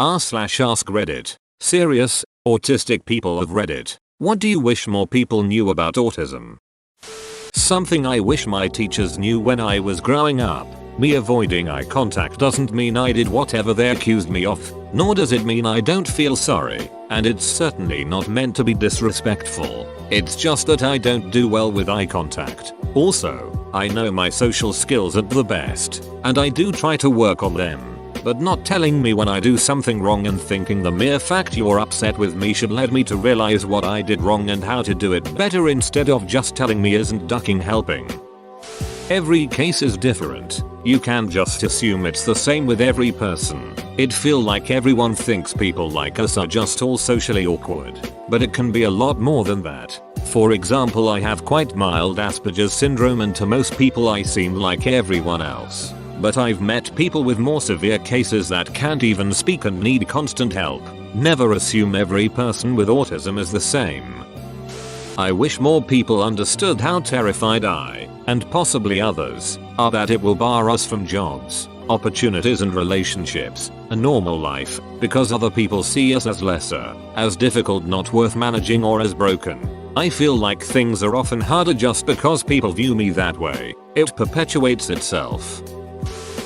r/AskReddit. Serious, autistic people of Reddit. What do you wish more people knew about autism? Something I wish my teachers knew when I was growing up. Me avoiding eye contact doesn't mean I did whatever they accused me of, nor does it mean I don't feel sorry, and it's certainly not meant to be disrespectful. It's just that I don't do well with eye contact. Also, I know my social skills at the best, and I do try to work on them. But not telling me when I do something wrong and thinking the mere fact you're upset with me should lead me to realize what I did wrong and how to do it better instead of just telling me isn't ducking helping. Every case is different. You can't just assume it's the same with every person. It feels like everyone thinks people like us are just all socially awkward. But it can be a lot more than that. For example, I have quite mild Asperger's syndrome, and to most people I seem like everyone else. But I've met people with more severe cases that can't even speak and need constant help. Never assume every person with autism is the same. I wish more people understood how terrified I, and possibly others, are that it will bar us from jobs, opportunities and relationships, a normal life, because other people see us as lesser, as difficult, not worth managing, or as broken. I feel like things are often harder just because people view me that way. It perpetuates itself.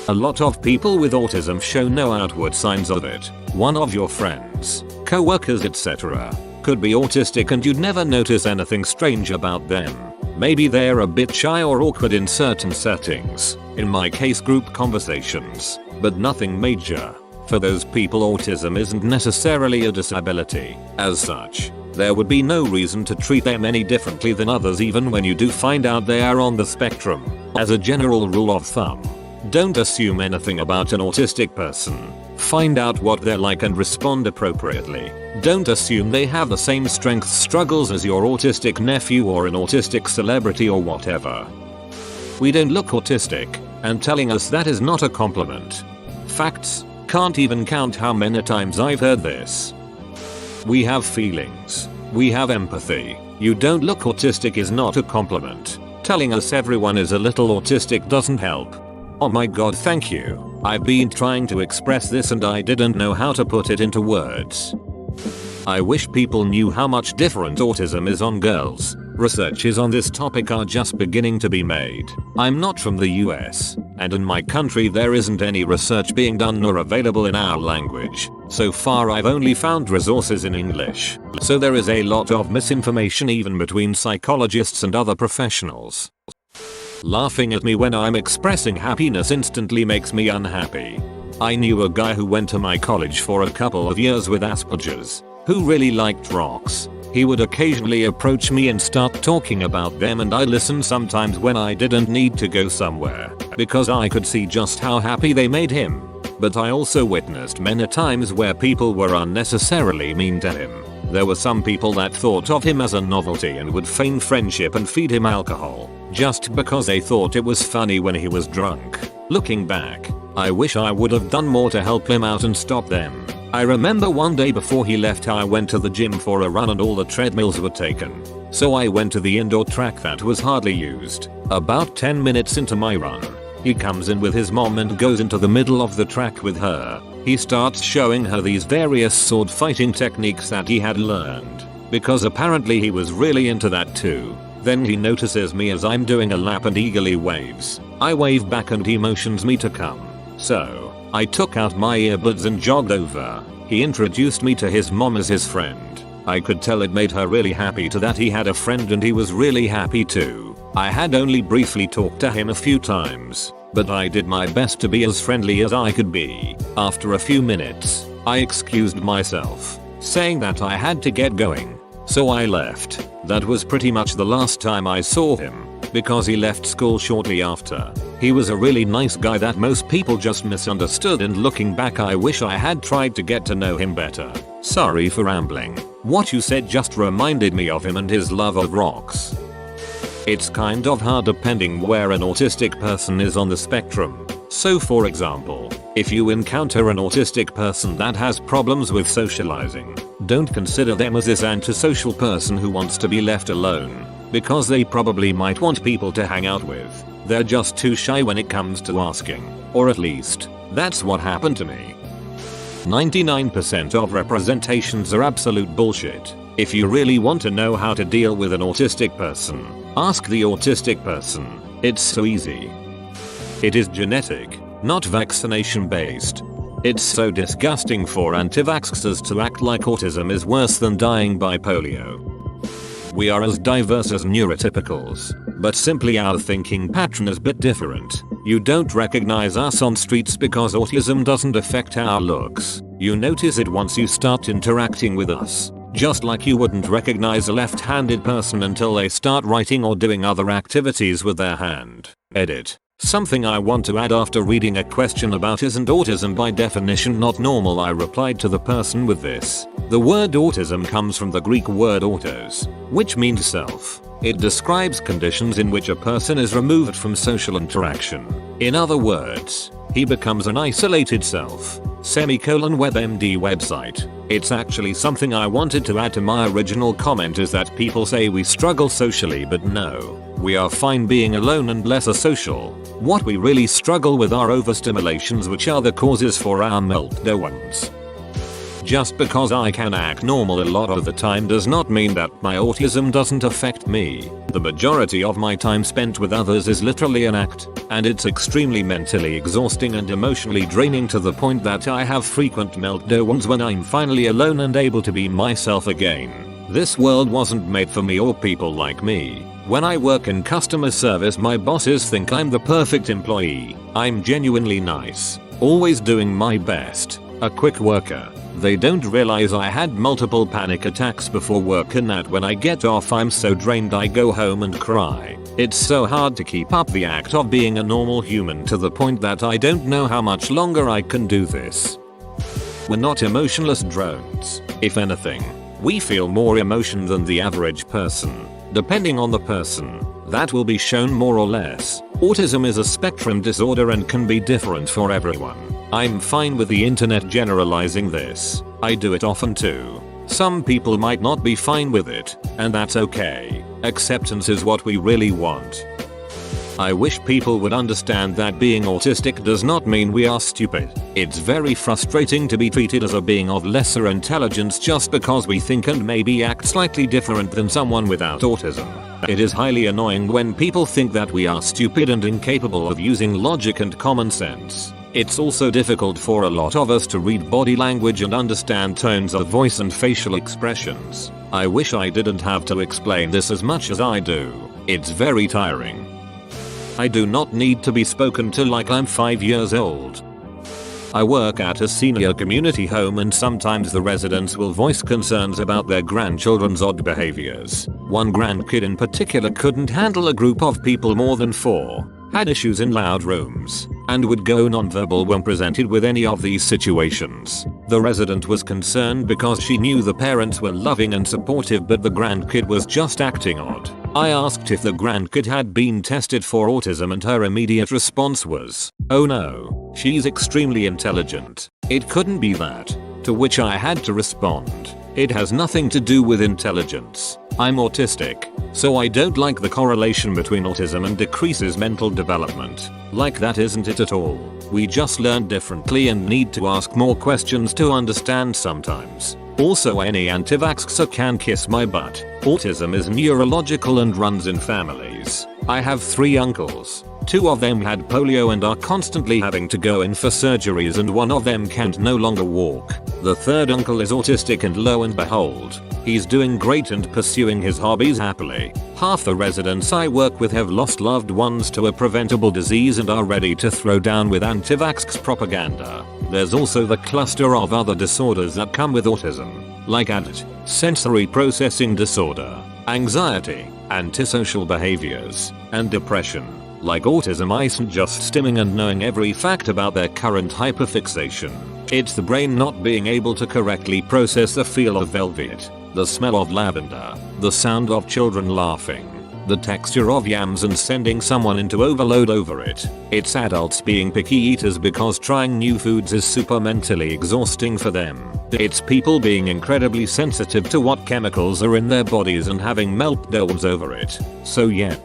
A lot of people with autism show no outward signs of it. One of your friends, co-workers, etc. could be autistic and you'd never notice anything strange about them. Maybe they're a bit shy or awkward in certain settings, in my case group conversations, but nothing major. For those people, autism isn't necessarily a disability. As such, there would be no reason to treat them any differently than others even when you do find out they are on the spectrum. As a general rule of thumb, don't assume anything about an autistic person. Find out what they're like and respond appropriately. Don't assume they have the same strengths, struggles as your autistic nephew or an autistic celebrity or whatever. We don't look autistic, and telling us that is not a compliment. Facts. Can't even count how many times I've heard this. We have feelings. We have empathy. You don't look autistic is not a compliment. Telling us everyone is a little autistic doesn't help. Oh my god, thank you. I've been trying to express this and I didn't know how to put it into words. I wish people knew how much different autism is on girls. Researches on this topic are just beginning to be made. I'm not from the US, and in my country there isn't any research being done nor available in our language. So far I've only found resources in English. So there is a lot of misinformation even between psychologists and other professionals. Laughing at me when I'm expressing happiness instantly makes me unhappy. I knew a guy who went to my college for a couple of years with Asperger's, who really liked rocks. He would occasionally approach me and start talking about them, and I listened sometimes when I didn't need to go somewhere, because I could see just how happy they made him. But I also witnessed many times where people were unnecessarily mean to him. There were some people that thought of him as a novelty and would feign friendship and feed him alcohol, just because they thought it was funny when he was drunk. Looking back, I wish I would have done more to help him out and stop them. I remember one day before he left I went to the gym for a run and all the treadmills were taken. So I went to the indoor track that was hardly used. About 10 minutes into my run, he comes in with his mom and goes into the middle of the track with her. He starts showing her these various sword fighting techniques that he had learned, because apparently he was really into that too. Then he notices me as I'm doing a lap and eagerly waves. I wave back and he motions me to come. So, I took out my earbuds and jogged over. He introduced me to his mom as his friend. I could tell it made her really happy that he had a friend, and he was really happy too. I had only briefly talked to him a few times, but I did my best to be as friendly as I could be. After a few minutes, I excused myself, saying that I had to get going. So I left. That was pretty much the last time I saw him, because he left school shortly after. He was a really nice guy that most people just misunderstood, and looking back I wish I had tried to get to know him better. Sorry for rambling. What you said just reminded me of him and his love of rocks. It's kind of hard depending where an autistic person is on the spectrum. So for example, if you encounter an autistic person that has problems with socializing, don't consider them as this antisocial person who wants to be left alone, because they probably might want people to hang out with. They're just too shy when it comes to asking, or at least, that's what happened to me. 99% of representations are absolute bullshit. If you really want to know how to deal with an autistic person, ask the autistic person. It's so easy. It is genetic, not vaccination based. It's so disgusting for anti-vaxxers to act like autism is worse than dying by polio. We are as diverse as neurotypicals, but simply our thinking pattern is a bit different. You don't recognize us on streets because autism doesn't affect our looks. You notice it once you start interacting with us. Just like you wouldn't recognize a left-handed person until they start writing or doing other activities with their hand. Edit. Something I want to add after reading a question about isn't autism by definition not normal, I replied to the person with this. The word autism comes from the Greek word autos, which means self. It describes conditions in which a person is removed from social interaction. In other words, he becomes an isolated self. WebMD website. It's actually something I wanted to add to my original comment is that people say we struggle socially, but no. We are fine being alone and less asocial. What we really struggle with are overstimulations, which are the causes for our meltdowns. Just because I can act normal a lot of the time does not mean that my autism doesn't affect me. The majority of my time spent with others is literally an act, and it's extremely mentally exhausting and emotionally draining to the point that I have frequent meltdowns when I'm finally alone and able to be myself again. This world wasn't made for me or people like me. When I work in customer service, my bosses think I'm the perfect employee. I'm genuinely nice, always doing my best, a quick worker. They don't realize I had multiple panic attacks before work and that when I get off I'm so drained I go home and cry. It's so hard to keep up the act of being a normal human to the point that I don't know how much longer I can do this. We're not emotionless drones. If anything, we feel more emotion than the average person. Depending on the person, that will be shown more or less. Autism is a spectrum disorder and can be different for everyone. I'm fine with the internet generalizing this. I do it often too. Some people might not be fine with it, and that's okay. Acceptance is what we really want. I wish people would understand that being autistic does not mean we are stupid. It's very frustrating to be treated as a being of lesser intelligence just because we think and maybe act slightly different than someone without autism. It is highly annoying when people think that we are stupid and incapable of using logic and common sense. It's also difficult for a lot of us to read body language and understand tones of voice and facial expressions. I wish I didn't have to explain this as much as I do. It's very tiring. I do not need to be spoken to like I'm 5 years old. I work at a senior community home and sometimes the residents will voice concerns about their grandchildren's odd behaviors. One grandkid in particular couldn't handle a group of people more than 4, had issues in loud rooms, and would go nonverbal when presented with any of these situations. The resident was concerned because she knew the parents were loving and supportive but the grandkid was just acting odd. I asked if the grandkid had been tested for autism and her immediate response was, "Oh no, she's extremely intelligent. It couldn't be that." To which I had to respond, "It has nothing to do with intelligence. I'm autistic, so I don't like the correlation between autism and decreases mental development. Like that isn't it at all. We just learn differently and need to ask more questions to understand sometimes. Also, any anti-vaxxer can kiss my butt. Autism is neurological and runs in families. I have 3 uncles. 2 of them had polio and are constantly having to go in for surgeries and one of them can't no longer walk. The 3rd uncle is autistic and lo and behold, he's doing great and pursuing his hobbies happily. Half the residents I work with have lost loved ones to a preventable disease and are ready to throw down with anti-vaxx propaganda. There's also the cluster of other disorders that come with autism, like ADD, sensory processing disorder, anxiety, antisocial behaviors, and depression. Like autism isn't just stimming and knowing every fact about their current hyperfixation. It's the brain not being able to correctly process the feel of velvet, the smell of lavender, the sound of children laughing, the texture of yams and sending someone into overload over it. It's adults being picky eaters because trying new foods is super mentally exhausting for them. It's people being incredibly sensitive to what chemicals are in their bodies and having meltdowns over it. So yeah.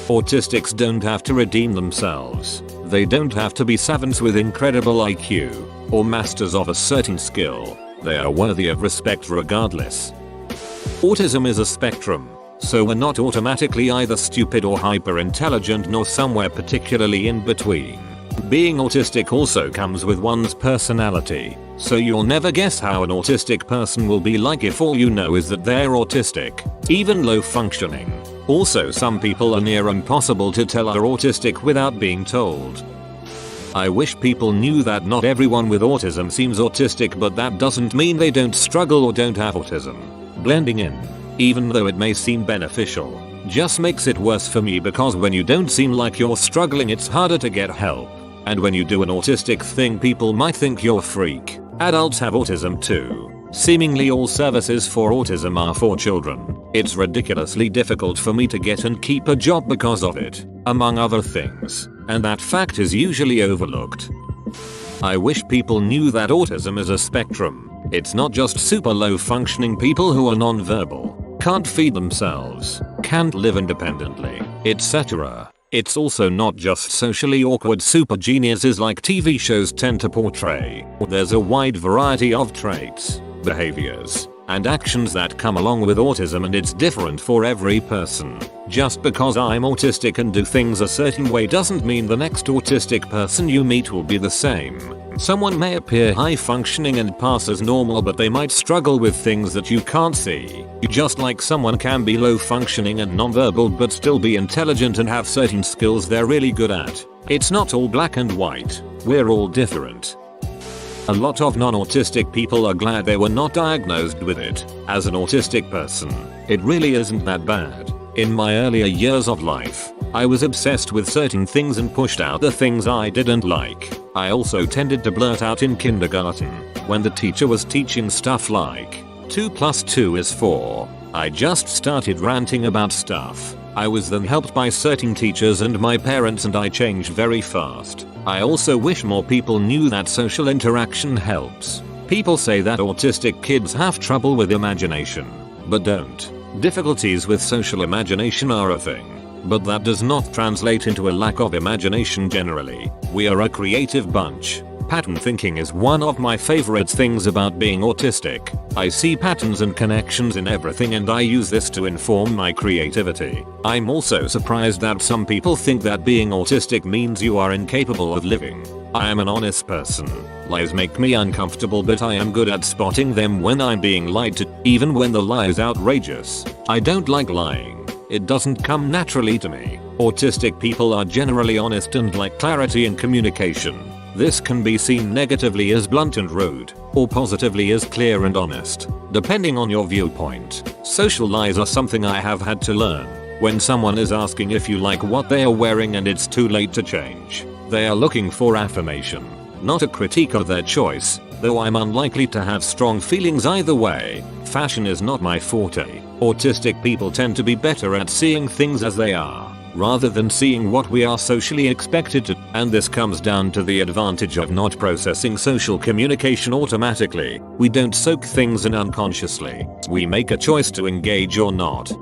Autistics don't have to redeem themselves. They don't have to be savants with incredible IQ or masters of a certain skill. They are worthy of respect regardless. Autism is a spectrum, so we're not automatically either stupid or hyper intelligent nor somewhere particularly in between. Being autistic also comes with one's personality, so you'll never guess how an autistic person will be like if all you know is that they're autistic, even low functioning. Also, some people are near impossible to tell are autistic without being told. I wish people knew that not everyone with autism seems autistic, but that doesn't mean they don't struggle or don't have autism. Blending in, even though it may seem beneficial, just makes it worse for me, because when you don't seem like you're struggling, it's harder to get help. And when you do an autistic thing, people might think you're a freak. Adults have autism too. Seemingly all services for autism are for children. It's ridiculously difficult for me to get and keep a job because of it, among other things, and that fact is usually overlooked. I wish people knew that autism is a spectrum. It's not just super low functioning people who are non-verbal, can't feed themselves, can't live independently, etc. It's also not just socially awkward super geniuses like TV shows tend to portray. There's a wide variety of traits, behaviors, and actions that come along with autism, and it's different for every person. Just because I'm autistic and do things a certain way doesn't mean the next autistic person you meet will be the same. Someone may appear high functioning and pass as normal, but they might struggle with things that you can't see. Just like someone can be low functioning and nonverbal but still be intelligent and have certain skills they're really good at. It's not all black and white. We're all different. A lot of non-autistic people are glad they were not diagnosed with it. As an autistic person, it really isn't that bad. In my earlier years of life, I was obsessed with certain things and pushed out the things I didn't like. I also tended to blurt out in kindergarten, when the teacher was teaching stuff like 2 + 2 is 4. I just started ranting about stuff. I was then helped by certain teachers and my parents, and I changed very fast. I also wish more people knew that social interaction helps. People say that autistic kids have trouble with imagination, but don't. Difficulties with social imagination are a thing, but that does not translate into a lack of imagination generally. We are a creative bunch. Pattern thinking is one of my favorite things about being autistic. I see patterns and connections in everything, and I use this to inform my creativity. I'm also surprised that some people think that being autistic means you are incapable of living. I am an honest person. Lies make me uncomfortable, but I am good at spotting them when I'm being lied to, even when the lie is outrageous. I don't like lying. It doesn't come naturally to me. Autistic people are generally honest and like clarity in communication. This can be seen negatively as blunt and rude, or positively as clear and honest, depending on your viewpoint. Social lies are something I have had to learn. When someone is asking if you like what they are wearing and it's too late to change, they are looking for affirmation, not a critique of their choice, though I'm unlikely to have strong feelings either way. Fashion is not my forte. Autistic people tend to be better at seeing things as they are, rather than seeing what we are socially expected to, and this comes down to the advantage of not processing social communication automatically. We don't soak things in unconsciously. We make a choice to engage or not.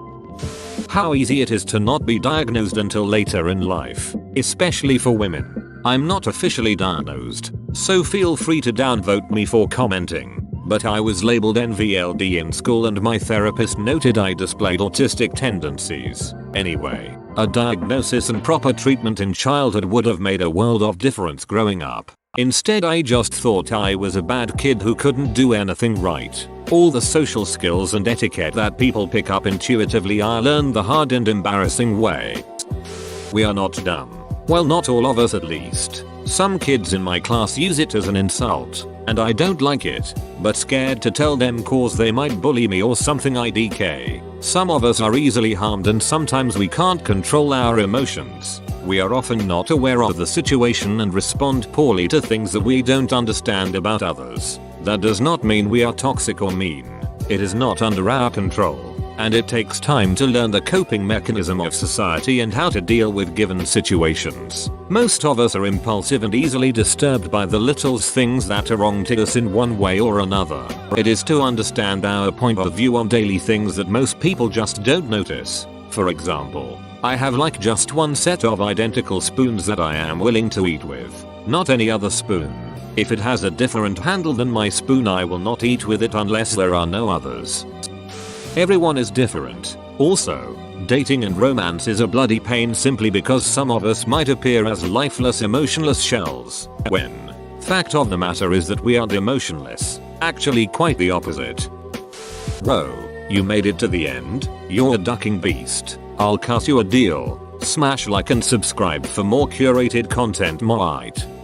How easy it is to not be diagnosed until later in life, especially for women. I'm not officially diagnosed, so feel free to downvote me for commenting. But I was labeled NVLD in school, and my therapist noted I displayed autistic tendencies. Anyway, a diagnosis and proper treatment in childhood would have made a world of difference growing up. Instead, I just thought I was a bad kid who couldn't do anything right. All the social skills and etiquette that people pick up intuitively I learned the hard and embarrassing way. We are not dumb. Well, not all of us at least. Some kids in my class use it as an insult, and I don't like it, but scared to tell them cause they might bully me or something IDK. Some of us are easily harmed, and sometimes we can't control our emotions. We are often not aware of the situation and respond poorly to things that we don't understand about others. That does not mean we are toxic or mean. It is not under our control, and it takes time to learn the coping mechanism of society and how to deal with given situations. Most of us are impulsive and easily disturbed by the little things that are wrong to us in one way or another. It is to understand our point of view on daily things that most people just don't notice. For example, I have like just one set of identical spoons that I am willing to eat with. Not any other spoon. If it has a different handle than my spoon, I will not eat with it unless there are no others. Everyone is different. Also, dating and romance is a bloody pain simply because some of us might appear as lifeless, emotionless shells, when fact of the matter is that we are emotionless. Actually quite the opposite. Bro, you made it to the end? You're a ducking beast. I'll cut you a deal. Smash like and subscribe for more curated content.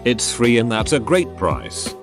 It's free and that's a great price.